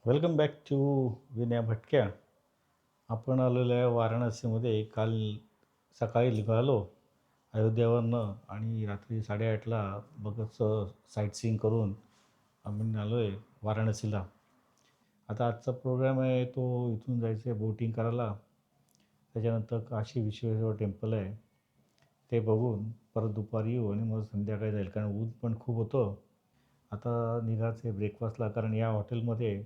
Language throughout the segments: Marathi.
वेलकम बॅक टू विनया भटक्या. आपण आलेलो आहे वाराणसीमध्ये. काल सकाळी निघालो अयोध्यावरनं आणि रात्री 8:30ला बघत साईट सीईंग करून आम्ही आलो आहे वाराणसीला. आता आजचा प्रोग्राम आहे तो इथून जायचं आहे बोटिंग करायला. त्याच्यानंतर काशी विश्वेश्वर टेम्पल आहे ते बघून परत दुपारी येऊ आणि मग संध्याकाळी जाईल, कारण ऊन पण खूप होतं. आता निघायचं आहे ब्रेकफास्टला, कारण या हॉटेलमध्ये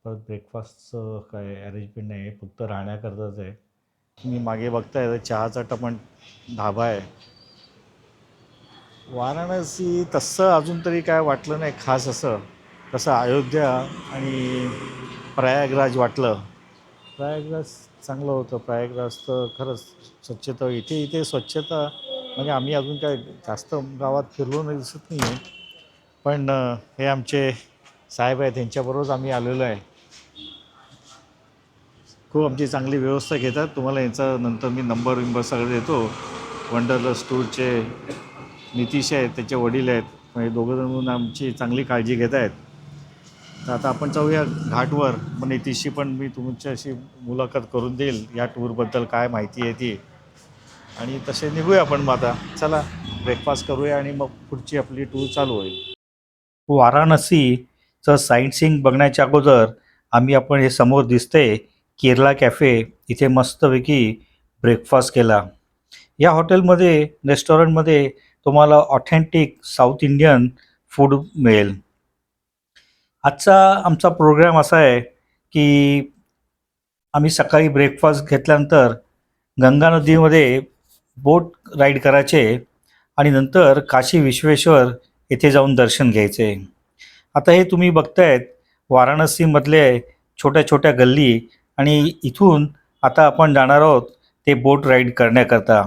परत ब्रेकफास्टचं काय अरेंजमेंट नाही आहे, फक्त राहण्याकरताच आहे. तुम्ही मागे बघताय तर चहाचा टपण ढाबा आहे. वाराणसी तसं अजून तरी काय वाटलं नाही खास असं. तसं अयोध्या आणि प्रयागराज वाटलं. प्रयागराज चांगलं होतं. प्रयागराज तर खरंच स्वच्छता इथे इथे स्वच्छता म्हणजे आम्ही अजून काय जास्त गावात फिरलो नाही दिसत नाही आहे. पण हे आमचे साहेब आहेत, त्यांच्याबरोबरच आम्ही आलेलो आहे. खूप आमची चांगली व्यवस्था घेतात. तुम्हाला यांचा नंतर मी नंबर सगळं देतो. वंडरलस्ट टूरचे नितीश आहेत, त्याचे वडील आहेत. म्हणजे दोघंजण म्हणून आमची चांगली काळजी घेत आहेत. तर आता आपण जाऊया घाटवर. मग नितीशशी पण मी तुमच्याशी मुलाखत करून देईल या टूरबद्दल काय माहिती आहे ती. आणि तसे निघूया आपण मग आता. चला ब्रेकफास्ट करूया आणि मग पुढची आपली टूर चालू होईल. वाराणसीचं साईट सीईंग बघण्याच्या अगोदर आपण हे समोर दिसतंय केरला कॅफे, इथे मस्तपैकी ब्रेकफास्ट केला. या हॉटेलमध्ये रेस्टॉरंटमध्ये तुम्हाला ऑथेंटिक साऊथ इंडियन फूड मिळेल. आजचा आमचा प्रोग्राम असा आहे की आम्ही सकाळी ब्रेकफास्ट घेतल्यानंतर गंगा नदीमध्ये बोट राईड करायचे आणि नंतर काशी विश्वेश्वर येथे जाऊन दर्शन घ्यायचे. आता हे तुम्ही बघतायत वाराणसीमधले छोट्या छोट्या गल्ली, आणि इथून आता आपण जाणार आहोत ते बोट राईड करण्याकरता.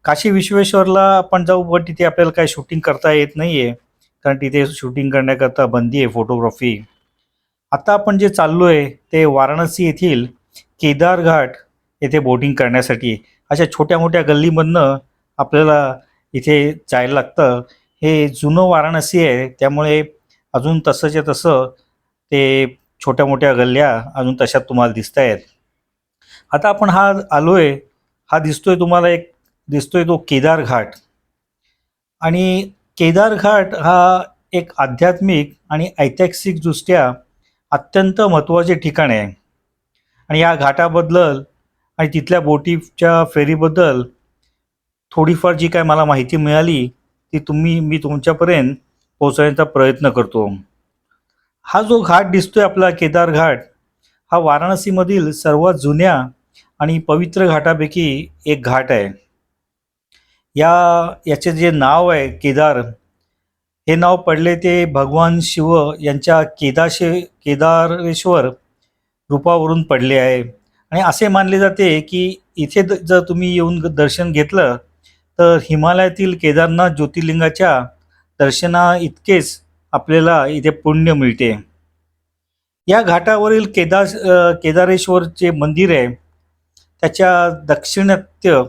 काशी विश्वेश्वरला आपण जाऊ, पण तिथे आपल्याला काय शूटिंग करता येत नाही आहे, कारण तिथे शूटिंग करण्याकरता बंदी आहे, फोटोग्राफी. आता आपण जे चाललो आहे ते वाराणसी येथील केदार घाट येथे बोटिंग करण्यासाठी. अशा छोट्या मोठ्या गल्लीमधनं आपल्याला इथे जायला लागतं. हे जुनं वाराणसी आहे, त्यामुळे अजून तसंच्या तसं ते छोट्या मोठ्या गल्ल्या अजून तशात तुम्हाला दिसत आहेत. आता आपण आलो आहे, हा दिसतोय तुम्हाला, एक दिसतोय तो केदार घाट. आणि केदार घाट हा एक आध्यात्मिक आणि ऐतिहासिकदृष्ट्या अत्यंत महत्त्वाचे ठिकाण आहे. आणि या घाटाबद्दल आणि तिथल्या बोटीच्या फेरीबद्दल थोडीफार जी काय मला माहिती मिळाली ती मी तुमच्यापर्यंत पोहोचवण्याचा प्रयत्न करतो. हा जो घाट दिसतोय आपला केदार घाट, हा वाराणसीमधील सर्वात जुन्या आणि पवित्र घाटापैकी एक घाट आहे. याचे जे नाव आहे केदार, हे नाव पडले ते भगवान शिव यांच्या केदारेश्वर रूपावरून पडले आहे. आणि असे मानले जाते की इथे जर तुम्ही येऊन दर्शन घेतलं तर हिमालयातील केदारनाथ ज्योतिर्लिंगाच्या दर्शना इतकेच आपल्याला इथे पुण्य मिळते. या घाटावरील केदारेश्वरचे मंदिर आहे, त्याच्या दाक्षिणात्य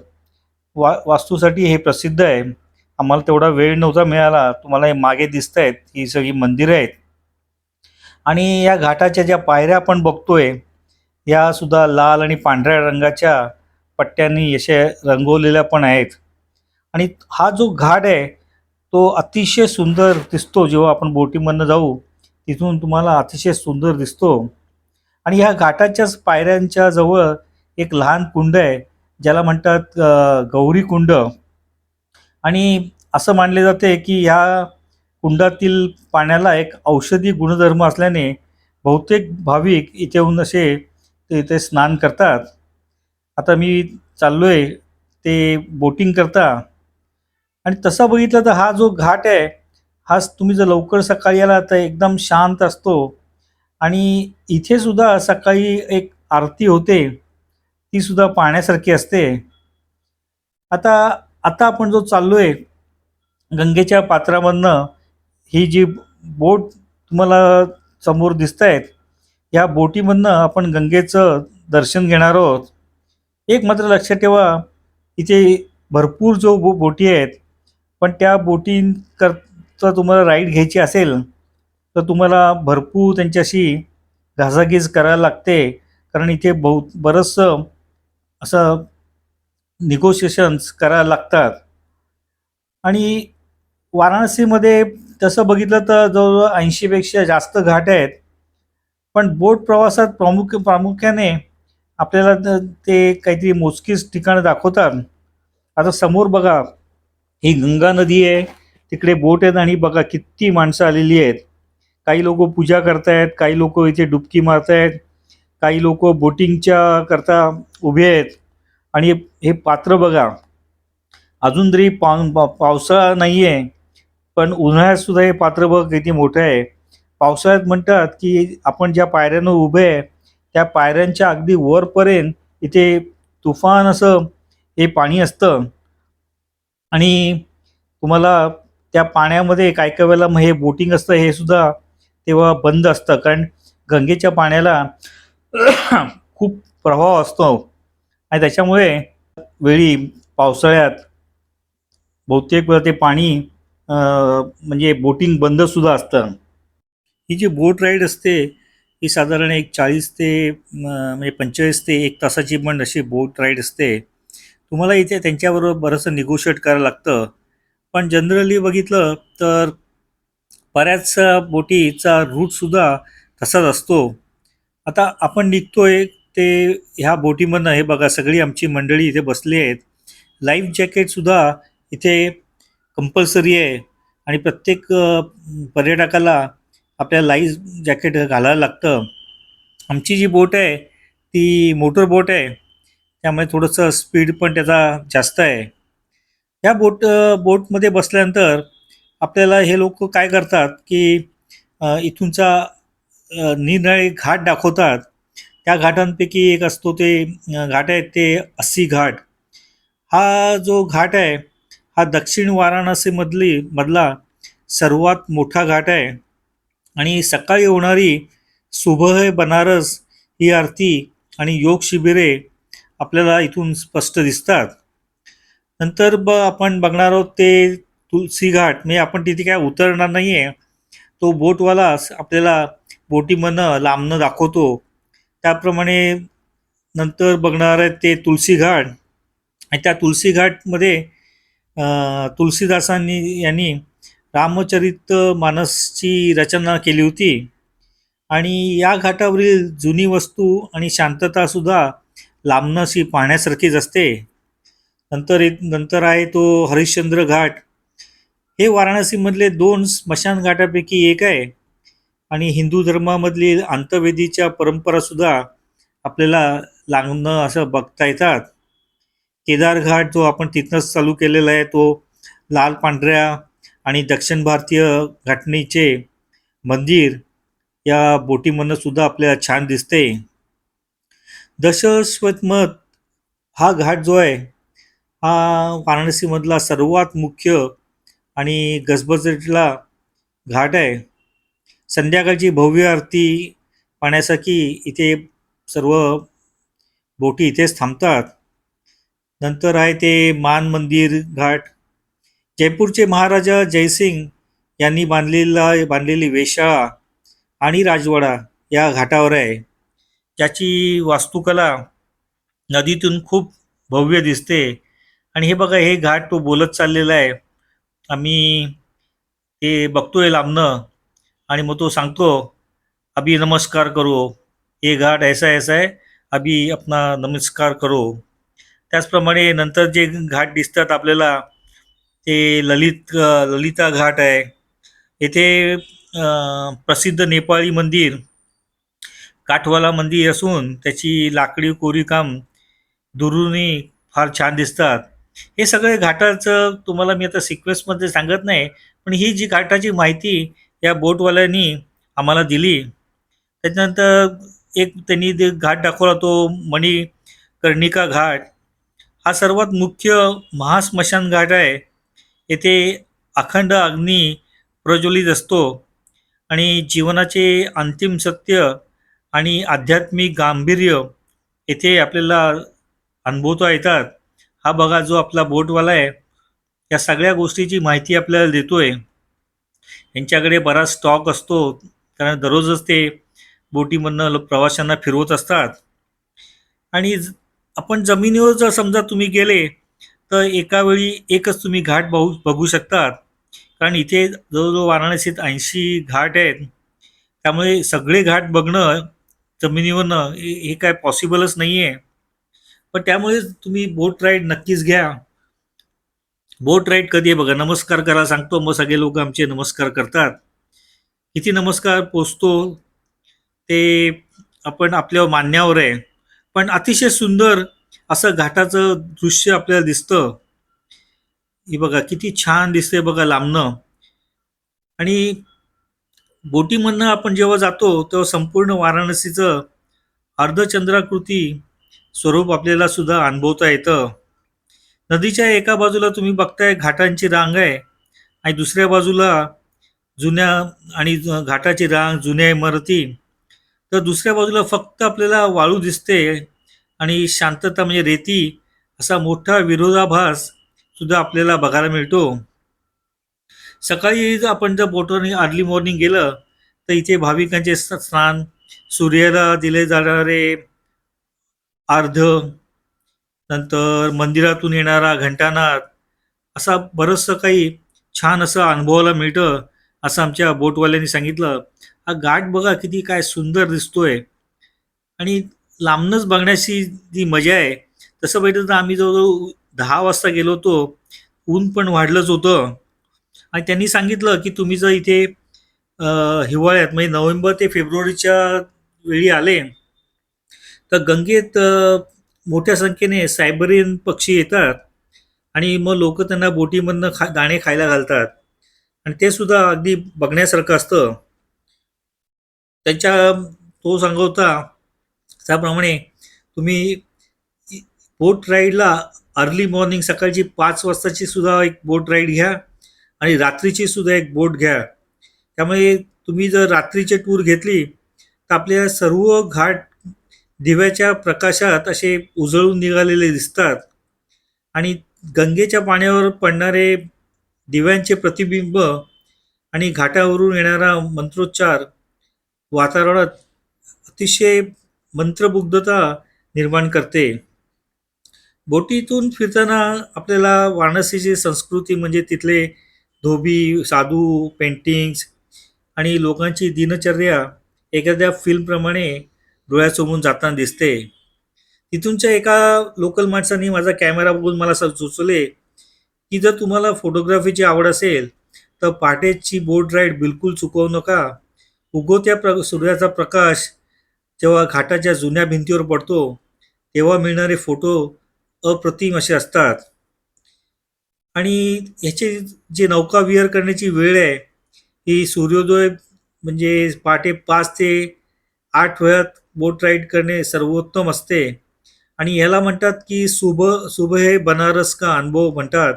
वास्तूसाठी हे प्रसिद्ध आहे. आम्हाला तेवढा वेळ नव्हता मिळाला. तुम्हाला हे मागे दिसत आहेत ही सगळी मंदिरं आहेत. आणि या घाटाच्या ज्या पायऱ्या आपण बघतोय या सुद्धा लाल आणि पांढऱ्या रंगाच्या पट्ट्यांनी अशा रंगवलेल्या पण आहेत. आणि हा जो घाट आहे तो अतिशय सुंदर दिसतो. जेव्हा आपण बोटीमधनं जाऊ तिथून तुम्हाला अतिशय सुंदर दिसतो. आणि ह्या घाटाच्याच पायऱ्यांच्या जवळ एक लहान कुंड आहे, ज्याला म्हणतात गौरी कुंड. आणि असं मानले जाते की ह्या कुंडातील पाण्याला एक औषधी गुणधर्म असल्याने बहुतेक भाविक इथे येऊन इथे स्नान करतात. आता मी चाललोय ते बोटिंग करता. आणि तसा बघितलं तर हा जो घाट आहे हा तुम्ही जर लवकर सकाळी आला तर एकदम शांत असतो. आणि इथे सुद्धा सकाळी एक आरती होते, ती सुद्धा पाहण्यासारखी असते. आता आता आपण जो चाललोय गंगेच्या पात्रामधनं, ही जी बोट तुम्हाला समोर दिसत आहेत, या बोटीमधनं आपण गंगेचं दर्शन घेणार आहोत. एक मात्र लक्षात ठेवा, इथे भरपूर बोटी आहेत, पण त्या बोटींकरता तुम्हाला राईड घ्यायची असेल तर तुम्हाला भरपूर त्यांच्याशी घासाघीस करायला लागते, कारण इथे बरंचसं असं निगोशिएशन्स करायला लागतात. आणि वाराणसीमध्ये तसं बघितलं तर जवळजवळ 80पेक्षा जास्त घाट आहेत. पण बोट प्रवासात प्रामुख्याने आपल्याला ते काहीतरी मोजकीच ठिकाणं दाखवतात. आता समोर बघा, ही गंगा नदी आहे, तिकडे बोट आहेत आणि बघा किती माणसं आलेली आहेत. काही लोक पूजा करतायत, काही लोक इथे डुबकी मारतायत, काही लोक बोटिंगच्या करता उभे आहेत. आणि हे पात्र बघा, अजून तरी पावसाळा नाही आहे, पण उन्हाळ्यात सुद्धा हे पात्र बघ किती मोठं आहे. पावसाळ्यात म्हणतात की आपण ज्या पायऱ्यांवर उभे आहे त्या पायऱ्यांच्या अगदी वरपर्यंत इथे तुफान असं हे पाणी असतं. आणि तुम्हाला त्या पाण्यामध्ये काय काय वेळेला मग हे बोटिंग असतं हे सुद्धा तेव्हा बंद असतं, कारण गंगेच्या पाण्याला खूप प्रभाव असतो. आणि त्याच्यामुळे वेळी पावसाळ्यात बहुतेक वेळा ते पाणी म्हणजे बोटिंग बंद सुद्धा असतं. ही जी बोट राईड असते ही साधारण एक 40 ते म्हणजे 45 ते 1 तासाची पण अशी बोट राईड असते. तुम्हाला इथे त्यांच्याबरोबर बरंचसं निगोशिएट करायला लागतं. पण जनरली बघितलं तर बऱ्याच बोटीचा रूटसुद्धा तसाच असतो. आता आपण निघतोय ते ह्या बोटीमधनं, हे बघा सगळी आमची मंडळी इथे बसली आहेत. लाईफ जॅकेटसुद्धा इथे कंपल्सरी आहे आणि प्रत्येक पर्यटकाला आपल्याला लाईफ जॅकेट घालायला लागतं. आमची जी बोट आहे ती मोटर बोट आहे, त्यामुळे थोडंसं स्पीड पण त्याचा जास्त आहे. ह्या बोटमध्ये बसल्यानंतर आपल्याला हे लोक काय करतात की इथूनचा निरनिराळे घाट दाखवतात. त्या घाटांपैकी एक असतो ते घाट आहे ते 80 घाट. हा जो घाट आहे हा दक्षिण मधला सर्वात मोठा घाट आहे. आणि सकाळी होणारी सुबह बनारस ही आरती आणि योग शिबिरे आपल्याला इथून स्पष्ट दिसतात. नंतर आपण बघणार आहोत ते तुलसी घाट. म्हणजे आपण तिथे काय उतरणार नाही आहे, तो बोटवाला आपल्याला बोटीमधनं लांबनं दाखवतो. त्याप्रमाणे नंतर बघणार आहे ते तुलसी घाट. आणि त्या तुलसी घाटमध्ये तुलसीदासांनी यांनी रामचरित मानसची रचना केली होती. आणि या घाटावरील जुनी वस्तू आणि शांततासुद्धा लांबनं अशी पाहण्यासारखीच असते. नंतर आहे तो हरिश्चंद्र घाट. हे वाराणसीमधले 2 स्मशान घाटापैकी एक आहे आणि हिंदू धर्मामधली अंतवेदीच्या परंपरासुद्धा आपल्याला लांबनं असं बघता येतात. केदार घाट जो आपण तिथनंच चालू केलेला आहे, तो लाल पांढऱ्या आणि दक्षिण भारतीय घाटणीचे मंदिर या बोटीमधनं सुद्धा आपल्याला छान दिसते. दशश्वमेध हा घाट जो आहे हा वाराणसीमधला सर्वात मुख्य आणि गजबजलेला घाट आहे. संध्याकाळची भव्य आरती पाहण्यासाठी इथे सर्व बोटी इथेच थांबतात. नंतर आहे ते मान मंदिर घाट. जयपूरचे महाराजा जयसिंग यांनी बांधलेली वेश्याळा आणि राजवाडा या घाटावर आहे, ज्याची वास्तुकला नदीतून खूप भव्य दिसते. आणि हे बघा, हे घाट तो बोलत चाललेला आहे. आम्ही ते बघतोय लांबनं आणि मग तो सांगतो, अभी नमस्कार करो, ये घाट ऐसा ऐसा है, अभी अपना नमस्कार करो. त्याचप्रमाणे नंतर जे घाट दिसतात आपल्याला ते ललिता घाट आहे. येथे प्रसिद्ध नेपाळी मंदिर काठवाला मंदिर असून त्याची लाकडी कोरीवकाम दुरूनही फार छान दिसतात. हे सगळे घाटाचं तुम्हाला मी आता सिक्वेन्समध्ये सांगत नाही, पण ही जी घाटाची माहिती या बोटवाल्यांनी आम्हाला दिली. त्याच्यानंतर एक त्यांनी ते घाट दाखवला तो मणिकर्णिका घाट. हा सर्वात मुख्य महास्मशान घाट आहे. येथे अखंड अग्नी प्रज्वलित असतो आणि जीवनाचे अंतिम सत्य आणि आध्यात्मिक गांभीर्य येथे आपल्याला अनुभवता येतात. हा बघा जो आपला बोटवाला आहे या सगळ्या गोष्टीची माहिती आपल्याला देतोय. यांच्याकडे बराच स्टॉक असतो, कारण दररोजच ते बोटीमधनं प्रवाशांना फिरवत असतात. आणि आपण जमिनीवर जर समजा तुम्ही गेले तर एका वेळी एकच तुम्ही घाट बघू शकतात, कारण इथे जवळजवळ वाराणसीत 80 घाट आहेत. त्यामुळे सगळे घाट बघणं जमिनीवरनं हे काय पॉसिबलच नाही आहे. पण त्यामुळे तुम्ही बोट राईड नक्कीच घ्या. बोट राईड कधी आहे बघा, नमस्कार करा सांगतो, मग सगळे लोक आमचे नमस्कार करतात. किती नमस्कार पोचतो ते आपण आपल्या मान्यावर आहे. पण अतिशय सुंदर असं घाटाचं दृश्य आपल्याला दिसतं. ही बघा किती छान दिसते बघा लांबनं. आणि बोटीमधनं आपण जेव्हा जातो तेव्हा संपूर्ण वाराणसीचं अर्धचंद्राकृती स्वरूप आपल्याला सुद्धा अनुभवता येतं. नदीच्या एका बाजूला तुम्ही बघताय घाटांची रांग आहे, आणि दुसऱ्या बाजूला जुन्या आणि घाटाची रांग, जुन्या इमारती. तर दुसऱ्या बाजूला फक्त आपल्याला वाळू दिसते आणि शांतता म्हणजे रेती. असा मोठा विरोधाभास सुद्धा आपल्याला बघायला मिळतो. सकाळी आपण जर बोटवर अर्ली मॉर्निंग गेलं तर इथे भाविकांचे स्नान, सूर्याला दिले जाणारे अर्घ, नंतर मंदिरातून येणारा घंटानाद, असा बरंचसं काही छान असं अनुभवायला मिळतं, असं आमच्या बोटवाल्यांनी सांगितलं. हा घाट बघा किती काय सुंदर दिसतोय. आणि लांबनच बघण्याची जी मजा आहे, तसं बघितलं तर आम्ही जवळजवळ 10 वाजता गेलो होतो. ऊन पण वाढलंच होतं. आणि त्यांनी सांगितलं की तुम्ही जर इथे हिवाळ्यात म्हणजे नोव्हेंबर ते फेब्रुवारीच्या वेळी आले तर गंगेत मोठ्या संख्येने सायबेरियन पक्षी येतात, आणि मग लोक त्यांना बोटीमधनं दाणे खायला घालतात, आणि ते सुद्धा अगदी बघण्यासारखं असतं. त्यांच्या तो सांगत होता त्याप्रमाणे तुम्ही बोट राईडला अर्ली मॉर्निंग सकाळची 5 वाजताची सुद्धा एक बोट राईड घ्या, आणि रात्रीची सुद्धा एक बोट घ्या. त्यामुळे तुम्ही जर रात्रीची टूर घेतली तर आपल्या सर्व घाट दिव्याच्या प्रकाशात असे उजळून निघालेले दिसतात. आणि गंगेच्या पाण्यावर पडणारे दिव्यांचे प्रतिबिंब आणि घाटावरून येणारा मंत्रोच्चार वातावरणात अतिशय मंत्रमुग्धता निर्माण करते. बोटीतून फिरताना आपल्याला वाराणसीची संस्कृती म्हणजे तिथले धोबी, साधू, पेंटिंग्स आणि लोकांची दिनचर्या एखाद्या फिल्मप्रमाणे डोळ्यासमोरून जाताना दिसते. तिथूनच्या एका लोकल माणसाने माझा कॅमेरा बघून मला सुचवले की जर तुम्हाला फोटोग्राफीची आवड असेल तर पहाटेची बोट राईड बिलकुल चुकवू नका. उगवत्या सूर्याचा प्रकाश जेव्हा घाटाच्या जुन्या भिंतीवर पडतो तेव्हा मिळणारे फोटो अप्रतिम असे असतात. आणि ह्याचे जे नौका विहार करण्याची वेळ आहे ही सूर्योदय म्हणजे पहाटे 5 ते 8 वेळात बोट राईड करणे सर्वोत्तम असते. आणि याला म्हणतात की सुबह हे बनारस का अनुभव म्हणतात.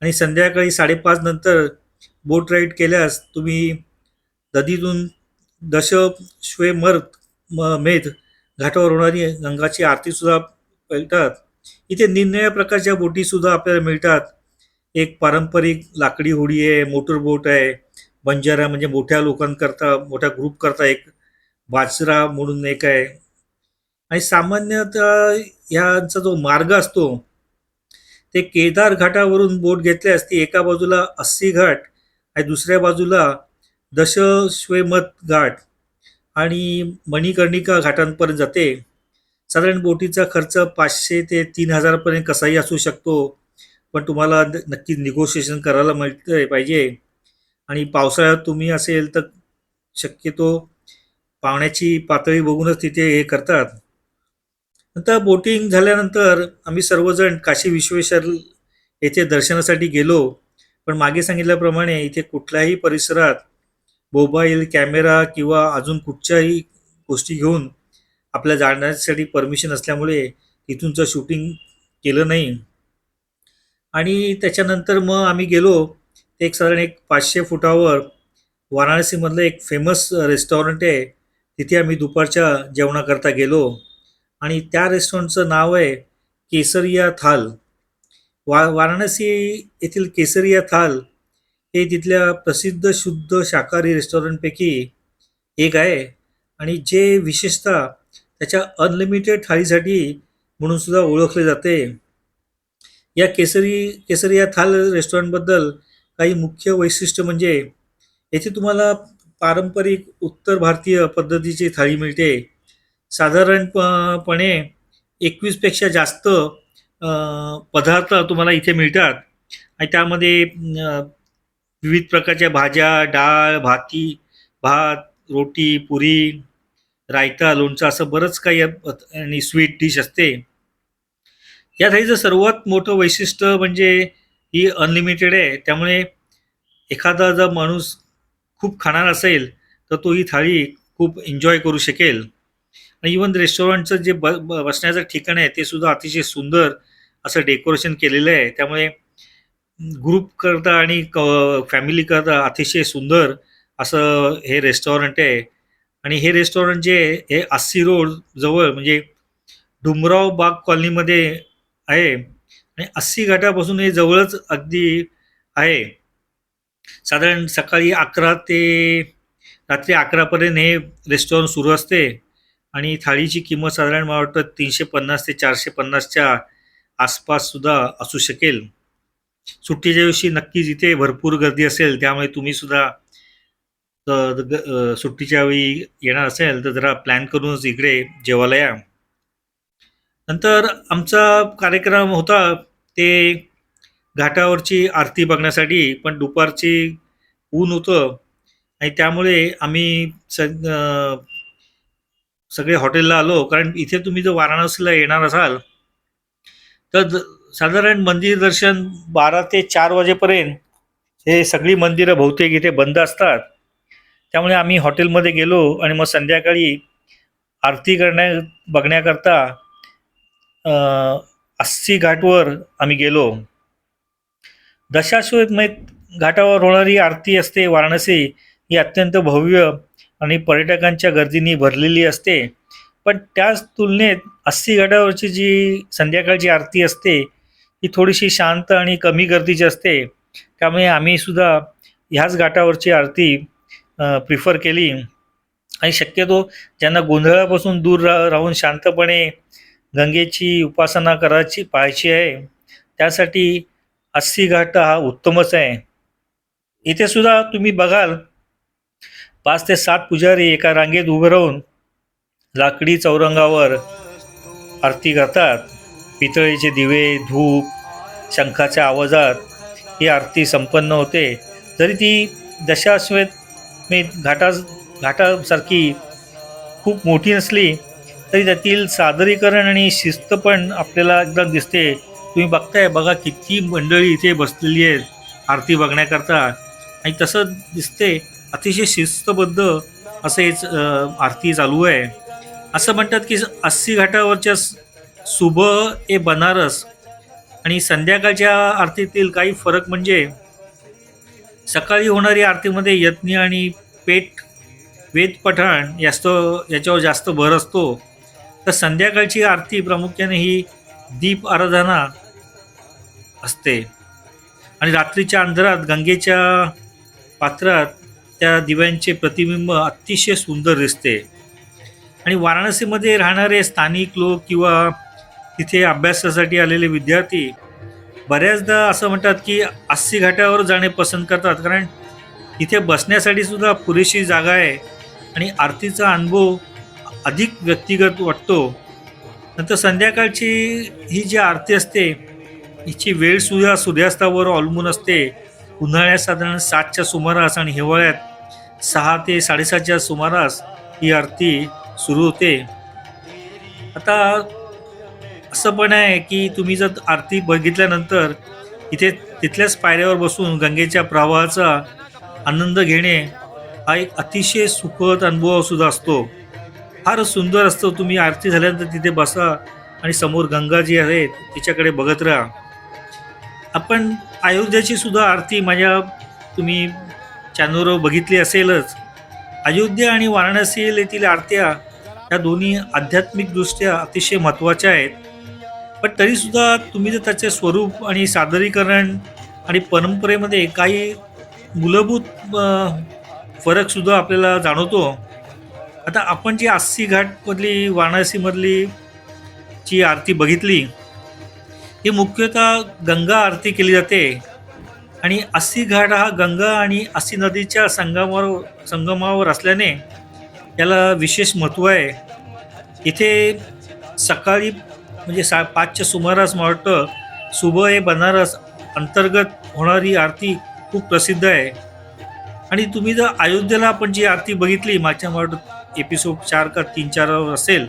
आणि संध्याकाळी 5:30 नंतर बोट राईड केल्यास तुम्ही नदीतून मेध घाटावर होणारी गंगाची आरती सुद्धा मिळतात. इथे निरनिळ्या प्रकारच्या बोटी सुद्धा आपल्याला मिळतात. एक पारंपरिक लाकडी होडी आहे, मोटर बोट आहे, बंजारा म्हणजे मोठ्या लोकांकरता, मोठ्या ग्रुप करता एक बाजरा म्हणून एक आहे. आणि सामान्यतः ह्यांचा जो मार्ग असतो ते केदार घाटावरून बोट घेतल्यास ती एका बाजूला 80 घाट आणि दुसऱ्या बाजूला दशश्वेमत घाट आणि मणिकर्णिका घाटांपर्यंत जाते. साधारण बोटीचा खर्च 500 ते 3000 पर्यंत कसाही असू शकतो, पण तुम्हाला नक्की निगोशिएशन करायला मिळतं पाहिजे. आणि पावसाळ्यात तुम्ही असेल तर शक्यतो पाण्याची पातळी बघूनच तिथे हे करतात. नंतर बोटिंग झाल्यानंतर आम्ही सर्वजण काशी विश्वेश्वर येथे दर्शनासाठी गेलो. पण मागे सांगितल्याप्रमाणे इथे कुठल्याही परिसरात मोबाईल, कॅमेरा किंवा अजून कुठच्याही गोष्टी घेऊन आपल्या जाण्यासाठी परमिशन असल्यामुळे तिथूनचं शूटिंग केलं नाही. आणि त्याच्यानंतर मग आम्ही गेलो एक साधारण 500 फुटावर वाराणसीमधलं एक फेमस रेस्टॉरंट आहे, तिथे आम्ही दुपारच्या जेवणाकरता गेलो. आणि त्या रेस्टॉरंटचं नाव आहे केसरिया थाल. वाराणसी येथील केसरिया थाल हे तिथल्या प्रसिद्ध शुद्ध शाकाहारी रेस्टॉरंटपैकी एक आहे. आणि जे विशेषतः त्याच्या अनलिमिटेड थाळीसाठी म्हणून सुद्धा ओळखले जाते. या केसरी या थाल रेस्टॉरंटबद्दल काही मुख्य वैशिष्ट्य म्हणजे येथे तुम्हाला पारंपरिक उत्तर भारतीय पद्धतीची थाळी मिळते. साधारणपणे 21 पेक्षा जास्त पदार्थ तुम्हाला इथे मिळतात आणि त्यामध्ये विविध प्रकारच्या भाज्या, डाळ, भात, रोटी, पुरी, रायता, लोणचं असं बरंच काही आणि स्वीट डिश असते. या थाळीचं सर्वात मोठं वैशिष्ट्य म्हणजे ही अनलिमिटेड आहे. त्यामुळे एखादा जर माणूस खूप खाणार असेल तर तो ही थाळी खूप एन्जॉय करू शकेल. आणि इवन रेस्टॉरंटचं जे बसण्याचं ठिकाण आहे ते सुद्धा अतिशय सुंदर असं डेकोरेशन केलेलं आहे. त्यामुळे ग्रुप करता आणि फॅमिली करता अतिशय सुंदर असं हे रेस्टॉरंट आहे. आणि हे रेस्टॉरंट जे हे 80 रोड जवळ म्हणजे डुमराव बाग कॉलनीमध्ये आहे आणि 80 घाटापासून हे जवळच अगदी आहे. साधारण सकाळी 11 ते रात्री 11पर्यंत हे रेस्टॉरंट सुरू असते आणि थाळीची किंमत साधारण मला वाटतं 350 ते 450च्या आसपास सुद्धा असू शकेल. सुट्टीच्या दिवशी नक्कीच इथे भरपूर गर्दी असेल, त्यामुळे तुम्ही सुद्धा सुट्टीच्या वेळी येणार असेल तर जरा प्लॅन करूनच इकडे जेवायला या. नंतर आमचा कार्यक्रम होता ते घाटावरची आरती बघण्यासाठी, पण दुपारची ऊन होतं आणि त्यामुळे आम्ही सगळे हॉटेलला आलो. कारण इथे तुम्ही जर वाराणसीला येणार असाल तर साधारण मंदिर दर्शन 12 ते 4 वाजेपर्यंत हे सगळी मंदिरं बहुतेक इथे बंद असतात. त्यामुळे आम्ही हॉटेलमध्ये गेलो आणि मग संध्याकाळी आरती बघण्याकरता 80 घाटवर आम्ही गेलो. दशाश्वमेध घाटावर होणारी आरती असते वाराणसी ही अत्यंत भव्य आणि पर्यटकांच्या गर्दीने भरलेली असते. पण त्याच तुलनेत 80 घाटावरची जी संध्याकाळची आरती असते ही थोडीशी शांत आणि कमी गर्दीची असते. त्यामुळे आम्ही सुद्धा ह्याच घाटावरची आरती प्रिफर केली आणि शक्यतो ज्यांना गोंधळापासून दूर राहून शांतपणे गंगेची उपासना पाहायची आहे त्यासाठी 80 घाट हा उत्तमच आहे. इथे सुद्धा तुम्ही बघाल 5 ते 7 पुजारी एका रांगेत उभे राहून लाकडी चौरंगावर आरती करतात. पितळेचे दिवे, धूप, शंखाच्या आवाजात ही आरती संपन्न होते. जरी ती दशाश्वमेध घाटासारखी खूप मोठी नसली तरी त्यातील सादरीकरण आणि शिस्त पण आपल्याला एकदम दिसते. तुम्ही बघताय बघा किती मंडळी इथे बसलेली आहेत आरती बघण्याकरता आणि तसं दिसते अतिशय शिस्तबद्ध असं हेच आरती चालू आहे. असं म्हणतात की 80 घाटावरच्या सुबह ए बनारस आणि संध्याकाळच्या आरतीतील काही फरक म्हणजे सकाळी होणारी आरतीमध्ये यज्ञ आणि वेद पठण याच्यावर जास्त भर असतो, तर संध्याकाळची आरती प्रामुख्याने ही दीप आराधना असते आणि रात्रीच्या अंधारात गंगेच्या पात्रात त्या दिव्यांचे प्रतिबिंब अतिशय सुंदर दिसते. आणि वाराणसीमध्ये राहणारे स्थानिक लोक किंवा तिथे अभ्यासासाठी आलेले विद्यार्थी बऱ्याचदा असं म्हणतात की 80 घाटावर जाणे पसंत करतात, कारण इथे बसण्यासाठी सुद्धा पुरेशी जागा आहे आणि आरतीचा अनुभव अधिक व्यक्तिगत वाटतो. नंतर संध्याकाळची ही जी आरती असते हिची वेळ सुद्धा सूर्यास्तावर अवलंबून असते. उन्हाळ्यात साधारण 7च्या सुमारास आणि हिवाळ्यात 6 ते 7:30च्या सुमारास ही आरती सुरू होते. आता असं पण आहे की तुम्ही जर आरती बघितल्यानंतर इथे तिथल्याच पायऱ्यावर बसून गंगेच्या प्रवाहाचा आनंद घेणे हा एक अतिशय सुखद अनुभव सुद्धा असतो. फार सुंदर असतो. तुम्ही आरती झाल्यानंतर तिथे बसा आणि समोर गंगा जी आहे तिच्याकडे बघत राहा. आपण अयोध्याची सुद्धा आरती तुम्ही चॅनलवर बघितली असेलच. अयोध्या आणि वाराणसी येथील आरत्या या दोन्ही आध्यात्मिकदृष्ट्या अतिशय महत्त्वाच्या आहेत. पण तरीसुद्धा तुम्ही जर त्याचे स्वरूप आणि सादरीकरण आणि परंपरेमध्ये काही मूलभूत फरकसुद्धा आपल्याला जाणवतो. आता आपण जी 80 घाटमधली वाराणसीमधली जी आरती बघितली, ही मुख्यतः गंगा आरती केली जाते आणि 80 घाट हा गंगा आणि 80 नदीच्या संगमावर असल्याने याला विशेष महत्त्व आहे. इथे सकाळी म्हणजे 5च्या सुमारास मला वाटतं सुबह ए बनारस अंतर्गत होणारी आरती खूप प्रसिद्ध आहे. आणि तुम्ही जर अयोध्येला आपण जी आरती बघितली मागच्या मला वाटतं एपिसोड 4 का 3-4वर असेल,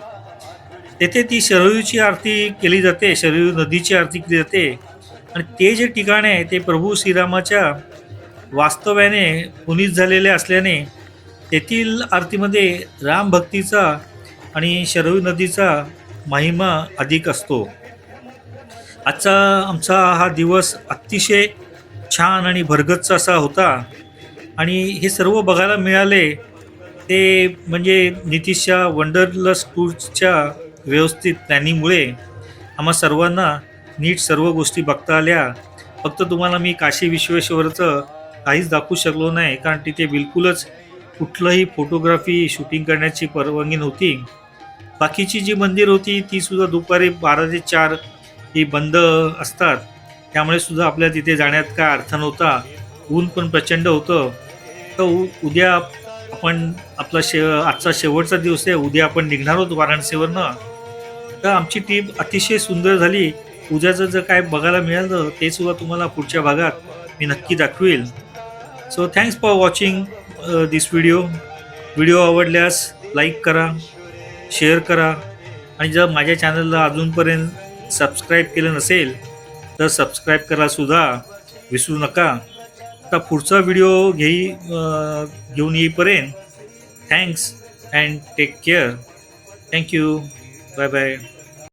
तेथे ती शरयूची आरती केली जाते, शरयू नदीची आरती केली जाते. आणि ते जे ठिकाण आहे ते प्रभू श्रीरामाच्या वास्तव्याने पुनीत झालेले असल्याने तेथील आरतीमध्ये रामभक्तीचा आणि शरयू नदीचा महिमा अधिक असतो. आजचा आमचा हा दिवस अतिशय छान आणि भरगच्च असा होता आणि हे सर्व बघायला मिळाले ते म्हणजे नितीशच्या वंडरलस टूर्सच्या व्यवस्थित प्लॅनिंगमुळे आम्हा सर्वांना नीट सर्व गोष्टी बघता आल्या. फक्त तुम्हाला मी काशी विश्वेश्वरचं काहीच दाखवू शकलो नाही, कारण तिथे बिलकुलच कुठलंही फोटोग्राफी शूटिंग करण्याची परवानगी नव्हती. बाकीची जी मंदिर होती ती सुद्धा दुपारी 12 ते 4 ही बंद असतात, त्यामुळे सुद्धा आपल्याला तिथे जाण्यात काय अर्थ नव्हता. ऊन पण प्रचंड होतं. तर उद्या आपण आजचा शेवटचा दिवस आहे, उद्या आपण निघणार आहोत वाराणसीवरनं. तर आमची ट्रीप अतिशय सुंदर झाली. उद्याचं जर काय बघायला मिळालं ते सुद्धा तुम्हाला पुढच्या भागात मी नक्की दाखवेल. So thanks for watching this video आवडल्यास लाईक करा, शेअर करा आणि जर माझ्या चॅनलला अजूनपर्यंत सबस्क्राईब केलं नसेल तर सबस्क्राईब करायला सुद्धा विसरू नका. आता पुढचा व्हिडिओ घेऊन येईपर्यंत thanks and take care. Thank you. Bye bye.